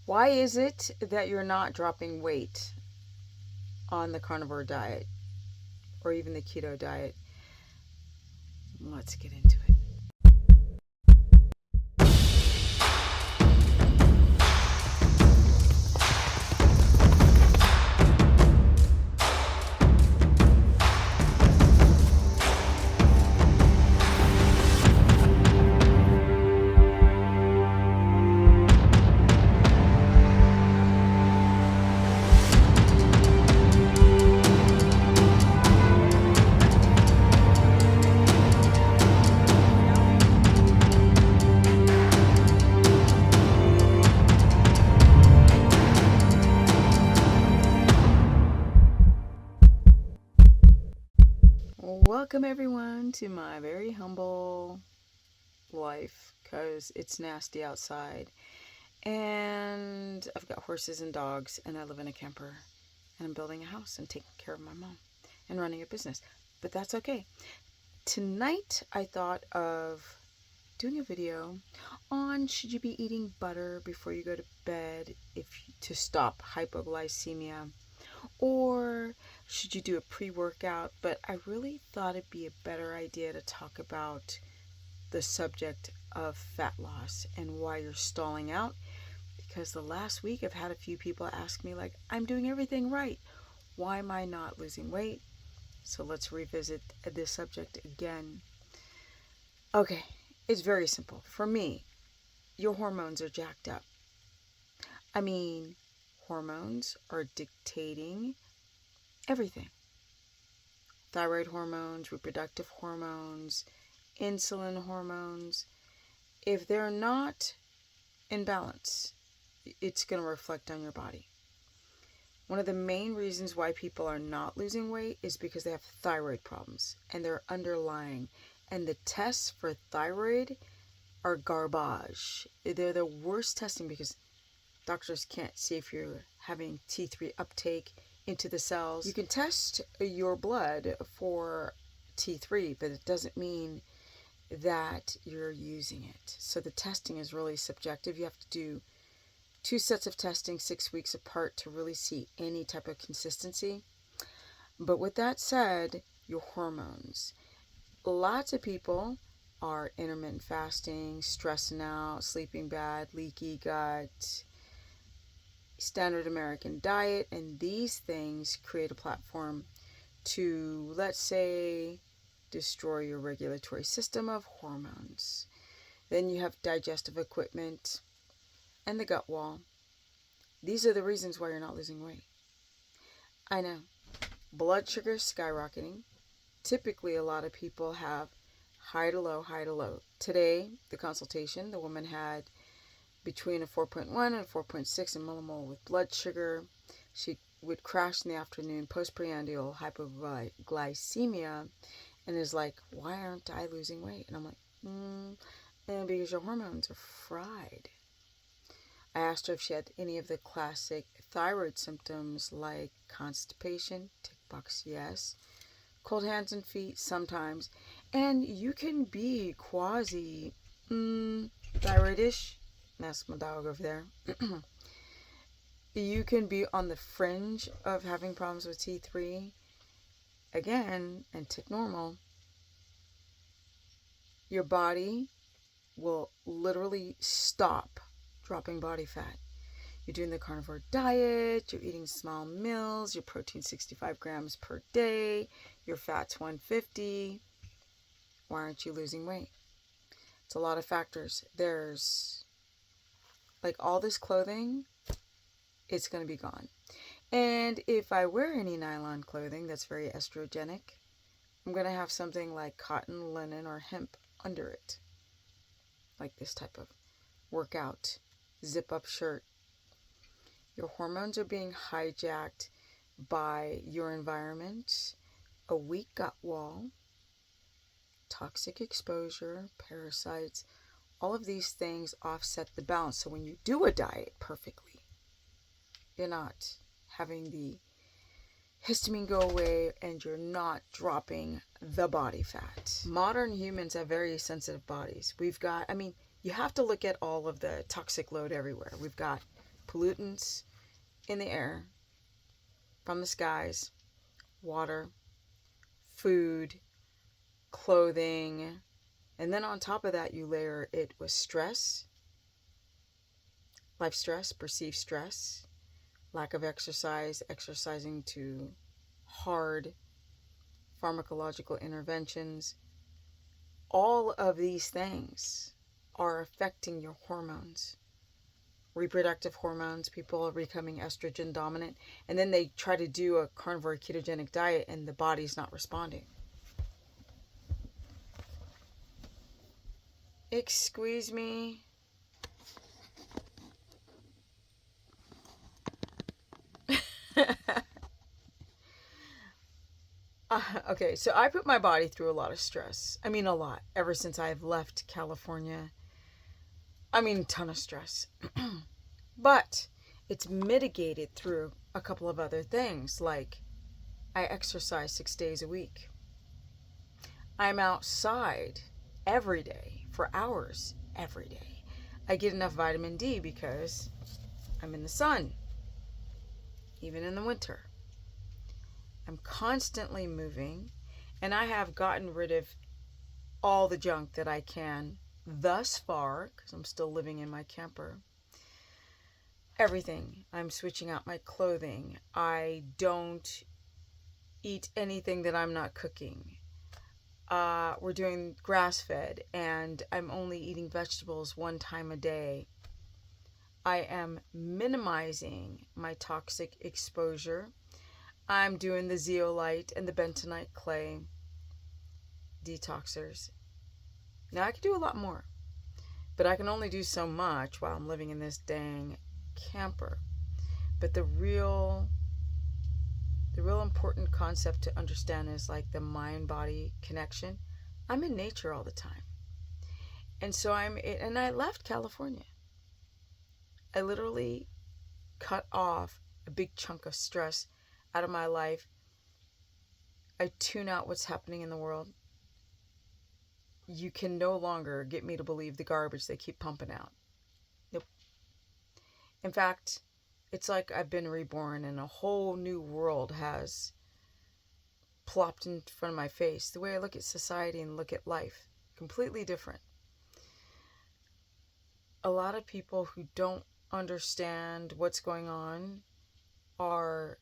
Why is it that you're not dropping weight on the carnivore diet or even the keto diet? Let's get into it. Welcome everyone to my very humble life, because it's nasty outside and I've got horses and dogs and I live in a camper and I'm building a house and taking care of my mom and running a business, but that's okay. Tonight I thought of doing a video on should you be eating butter before you go to bed to stop hypoglycemia, or should you do a pre-workout? But I really thought it'd be a better idea to talk about the subject of fat loss and why you're stalling out, because the last week I've had a few people ask me, like, I'm doing everything right, why am I not losing weight? So let's revisit this subject again. Okay, it's very simple. For me, your hormones are jacked up. I mean, hormones are dictating everything. Thyroid hormones, reproductive hormones, insulin hormones. If they're not in balance, it's going to reflect on your body. One of the main reasons why people are not losing weight is because they have thyroid problems and they're underlying. And the tests for thyroid are garbage. They're the worst testing because doctors can't see if you're having T3 uptake into the cells. You can test your blood for T3, but it doesn't mean that you're using it. So the testing is really subjective. You have to do 2 sets of testing 6 weeks apart to really see any type of consistency. But with that said, your hormones. Lots of people are intermittent fasting, stressing out, sleeping bad, leaky gut, standard American diet, and these things create a platform to, let's say, destroy your regulatory system of hormones. Then you have digestive equipment and the gut wall. These are the reasons why you're not losing weight. I know. Blood sugar skyrocketing. Typically, a lot of people have high to low, high to low. Today, the consultation, the woman had between a 4.1 and a 4.6 in millimole with blood sugar. She would crash in the afternoon, postprandial hypoglycemia, and is like, why aren't I losing weight? And I'm like, because your hormones are fried. I asked her if she had any of the classic thyroid symptoms like constipation, tick box yes, cold hands and feet sometimes, and you can be quasi thyroidish. That's my dog over there. You can be on the fringe of having problems with T3 again and tick normal. Your body will literally stop dropping body fat. You're doing the carnivore diet, you're eating small meals, your protein 65 grams per day, your fat's 150. Why aren't you losing weight? It's a lot of factors. There's, like, all this clothing, it's going to be gone. And if I wear any nylon clothing that's very estrogenic, I'm going to have something like cotton, linen, or hemp under it. Like this type of workout zip-up shirt. Your hormones are being hijacked by your environment, a weak gut wall, toxic exposure, parasites. All of these things offset the balance. So when you do a diet perfectly, you're not having the histamine go away and you're not dropping the body fat. Modern humans have very sensitive bodies. We've got, you have to look at all of the toxic load everywhere. We've got pollutants in the air, from the skies, water, food, clothing, and then on top of that you layer it with stress, life stress, perceived stress, lack of exercise, exercising to hard pharmacological interventions. All of these things are affecting your hormones. Reproductive hormones, people are becoming estrogen dominant, and then they try to do a carnivore ketogenic diet and the body's not responding. Excuse me. Okay, so I put my body through a lot of stress. I mean, a lot. Ever since I've left California. I mean, a ton of stress. But it's mitigated through a couple of other things, like I exercise 6 days a week. I'm outside every day for hours every day. I get enough vitamin D because I'm in the sun, even in the winter. I'm constantly moving, and I have gotten rid of all the junk that I can thus far, because I'm still living in my camper. Everything. I'm switching out my clothing. I don't eat anything that I'm not cooking. We're doing grass-fed, and I'm only eating vegetables 1 time a day. I am minimizing my toxic exposure. I'm doing the zeolite and the bentonite clay detoxers. Now, I could do a lot more, but I can only do so much while I'm living in this dang camper. But the real important concept to understand is like the mind-body connection. I'm in nature all the time. And so I left California. I literally cut off a big chunk of stress out of my life. I tune out what's happening in the world. You can no longer get me to believe the garbage they keep pumping out. Nope. In fact, it's like I've been reborn and a whole new world has plopped in front of my face. The way I look at society and look at life, completely different. A lot of people who don't understand what's going on are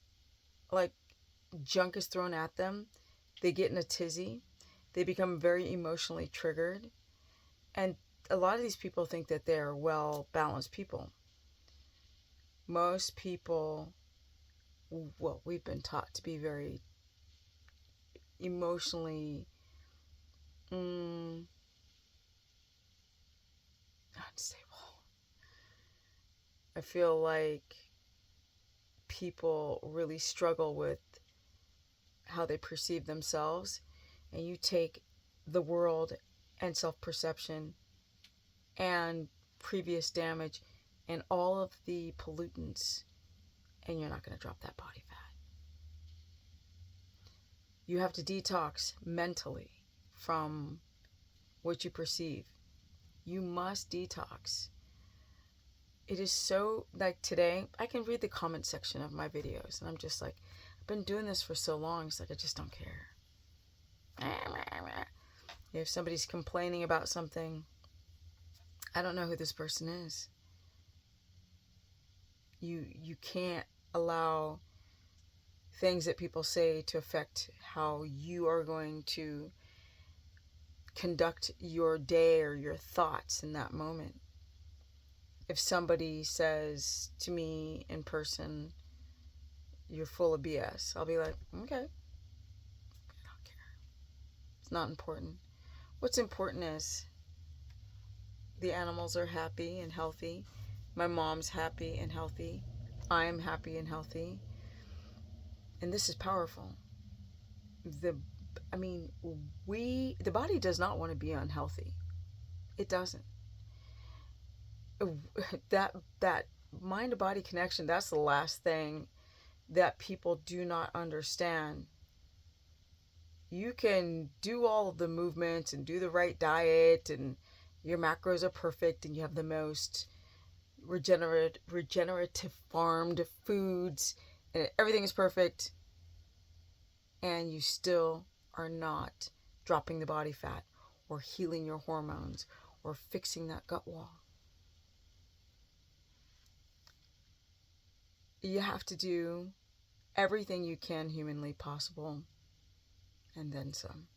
like junk is thrown at them. They get in a tizzy. They become very emotionally triggered. And a lot of these people think that they're well-balanced people. Most people, well, we've been taught to be very emotionally unstable. I feel like people really struggle with how they perceive themselves, and you take the world and self-perception and previous damage and all of the pollutants, and you're not going to drop that body fat. You have to detox mentally from what you perceive. You must detox. It is so, like today, I can read the comment section of my videos, and I'm just like, I've been doing this for so long, it's like I just don't care. If somebody's complaining about something, I don't know who this person is. You can't allow things that people say to affect how you are going to conduct your day or your thoughts in that moment. If somebody says to me in person, you're full of BS, I'll be like, okay, I don't care. It's not important. What's important is the animals are happy and healthy. My mom's happy and healthy. I'm happy and healthy. And this is powerful. The body does not want to be unhealthy. It doesn't. That mind to body connection, that's the last thing that people do not understand. You can do all of the movements and do the right diet and your macros are perfect and you have the most regenerative farmed foods, and everything is perfect, and you still are not dropping the body fat or healing your hormones or fixing that gut wall. You have to do everything you can humanly possible, and then some.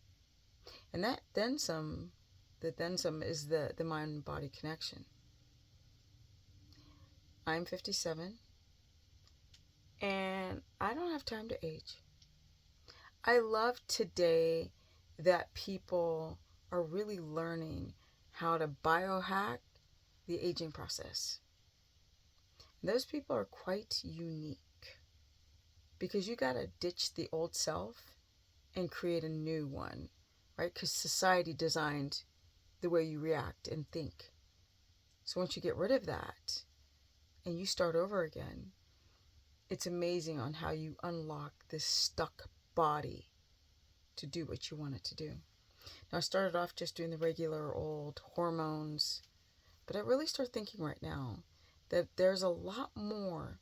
And that then some is the mind-body connection. I'm 57, and I don't have time to age. I love today that people are really learning how to biohack the aging process. Those people are quite unique because you got to ditch the old self and create a new one, right? Because society designed the way you react and think. So once you get rid of that and you start over again, it's amazing on how you unlock this stuck body to do what you want it to do. Now, I started off just doing the regular old hormones, but I really start thinking right now that there's a lot more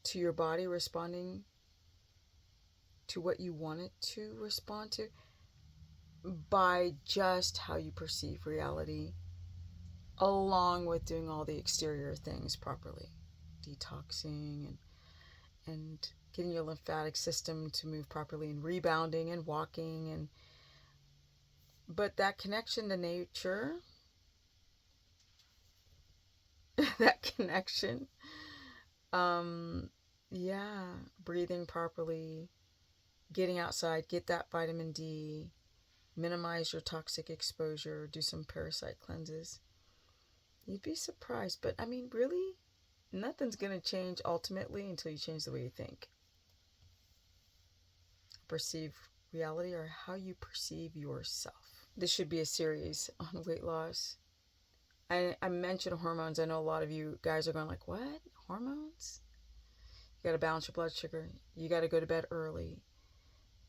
to your body responding to what you want it to respond to by just how you perceive reality, along with doing all the exterior things properly, detoxing and getting your lymphatic system to move properly and rebounding and walking. And but that connection to nature, that connection, yeah, breathing properly, getting outside, get that vitamin D, minimize your toxic exposure, do some parasite cleanses. You'd be surprised, but I mean, really, nothing's going to change ultimately until you change the way you think, perceive reality, or how you perceive yourself. This should be a series on weight loss. I mentioned hormones. I know a lot of you guys are going like, what? Hormones? You got to balance your blood sugar. You got to go to bed early.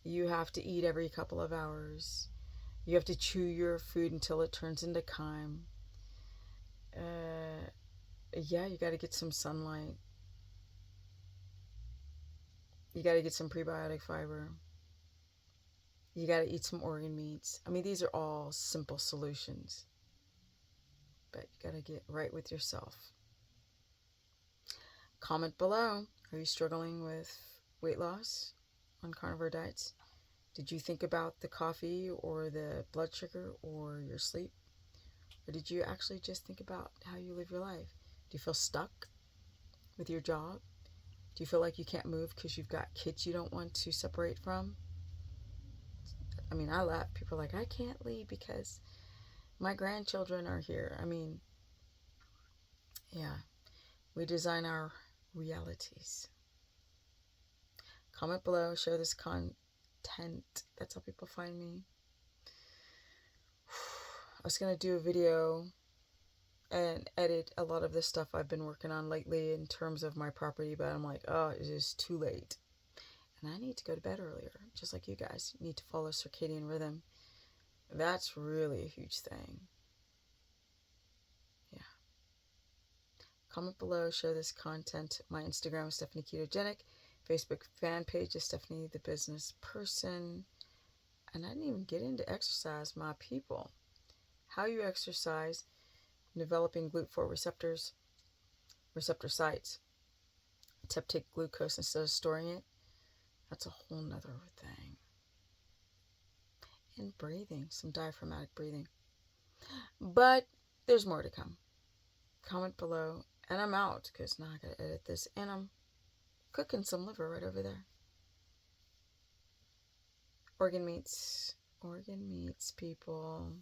You have to eat every couple of hours. You have to chew your food until it turns into chyme. Yeah, you got to get some sunlight. You got to get some prebiotic fiber. You got to eat some organ meats. I mean, these are all simple solutions, but you got to get right with yourself. Comment below. Are you struggling with weight loss on carnivore diets? Did you think about the coffee or the blood sugar or your sleep? Or did you actually just think about how you live your life? Do you feel stuck with your job? Do you feel like you can't move because you've got kids you don't want to separate from? I mean, I laugh. People are like, I can't leave because my grandchildren are here. I mean, yeah, we design our realities. Comment below, share this content. That's how people find me. I was going to do a video and edit a lot of the stuff I've been working on lately in terms of my property, but I'm like, oh, it is too late. And I need to go to bed earlier, just like you guys. You need to follow circadian rhythm. That's really a huge thing. Yeah. Comment below, share this content. My Instagram is Stephanie Ketogenic. Facebook fan page is Stephanie the Business Person. And I didn't even get into exercise, my people. How you exercise, developing GLUT4 receptor sites to uptake glucose instead of storing it. That's a whole nother thing. And breathing, some diaphragmatic breathing. But there's more to come. Comment below. And I'm out because now I gotta edit this. And I'm cooking some liver right over there. Organ meats, people.